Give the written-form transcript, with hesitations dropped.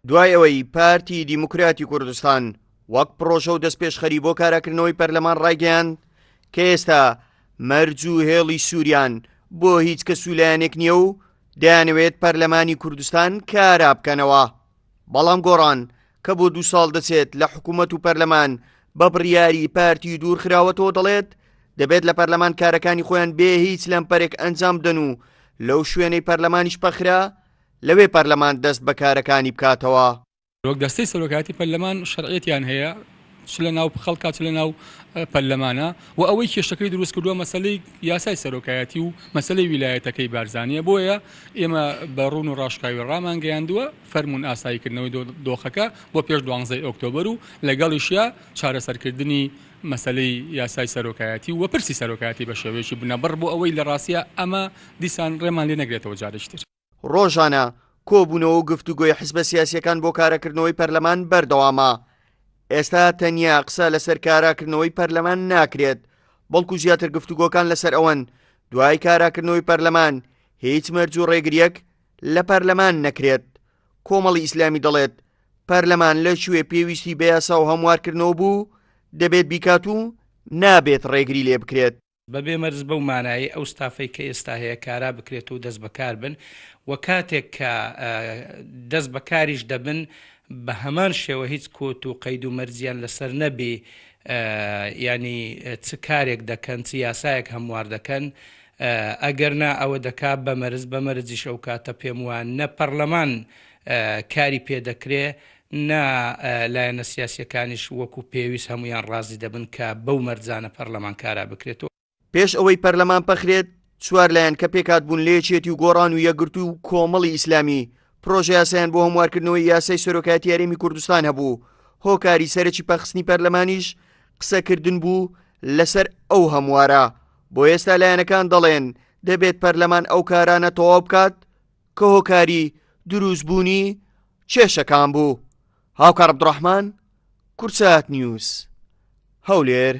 دوای ئەوەی پارتی دیموکراتی کوردستان وەک پرۆژە و دەستپێشخەری بۆ کارەکردنەوەی پەرلەمان ڕایگەیاند کە ئێستا مەرج و هێڵی سووریان بۆ هیچ کەس و لایەنێک نییە و دەیانەوێت پەرلەمانی کوردستان کارا بکەنەوە. بەڵام گۆڕان کە بۆ 2 ساڵ دەچێت لە حکوومەت و پەرلەمان بە بڕیاری پارتی دوورخراوەتەوە دەڵێت دەبێت لە پەرلەمان کارەکانی خۆیان بێ هیچ لەمپەرێک ئەنجام بدەن و لەو شوێنەی پەرلەمانیش پەخرا لەوێ پەرلەمان دەست بە کارەکانی بکاتەوە. وەک دەستەی سەرۆکایەتی پەرلەمان شەرعیەتیان هەیە چ لە ناو خەڵکا چ لە ناو پەرلەمانە و ئەوەی کێشەکەی دروست کردووە مەسەلەی یاسای سەرۆکایەتی و مەسەلەی ویلایەتەکەی بارزانیە. بۆیە ئێمە بە ڕوون و ڕاشکاوی ڕامان گەیاندووە فەرمون ئاساییکردنەوەی دۆخەکە بۆ پێش 12 ئۆکتۆبەر و لەگەڵیشیە چارەسەرکردنی مەسەلەی یاسای سەرۆکایەتی و پرسی سەرۆکایەتی بە شێوەیەکی بنەبڕ بۆ ئەوەی لە ڕاستیە ئەمە دیسان ڕێمان لێ نەگرێتەوە جارێکتر. ڕۆژانە کۆبوونەوە و گفتوگۆی حزبە سیاسیەکان بۆ کارەکردنەوەی پەرلەمان بەردەوامە. ئێستا تەنیا قسە لەسەر کاراکردنەوەی پەرلەمان ناکرێت بەڵکو زیاتر گفتوگۆکان لەسەر ئەوەن دوای کاراکردنەوەی پەرلەمان هیچ مەرج و ڕێگریەک لە پەرلەمان نەکرێت. کۆمەڵی ئیسلامی دەڵێت پەرلەمان لەکوێ پێویستی بە یاسا و هەموارکردنەوە بوو دەبێت بیکات و نابێت ڕێگری لێ بکرێت. بەبێ مەرز بەو مانایی ئەو ستافەی کە ئێستا هەیە کارا بکرێت و دەست بەکار بن و کاتێک کە دەست بەکاریش دەبن بە هەمان شێوە هیچ کۆت و قەید و مەرزیان لەسەر نەبێ ینی چ کارێک دەکەن چ یاسایەک هەموار دەکەن ئەگەرنا ئەوە دەکات بە مەرز بە مەرزیش ئەو کاتە پێم وان نە پەرلەمان کاری پێ دەکرێ نا لایەنە سیاسیەکانیش وەکو پێویست هەمویان ڕازی دەبن کە بەو مەرجانە پەرلەمان کارا بکرێتەوە. پێش ئەوەی پەرلەمان پەخرێت 4 لایەن کە پێکات بوون لێچێتی و گۆڕان و یەکگرت و کۆمەڵی ئیسلامی پرۆژە یاسایان بۆ هەموارکردنەوەی یاسای سەرۆکایەتی یاریمی کوردستان هەبوو. هۆکاری سەرەکی پەخستنی پەرلەمانیش قسەکردن بوو لەسەر ئەو هەموارە. بۆ ئێستا لایەنەکان دەڵێن دەبێت پەرلەمان ئەو کارانە تەواو بکات کە هۆکاری دروستبوونی کێشەکان بوو. هاوکار عەبدوڕەحمان، کورچات نیوز، هەولێر.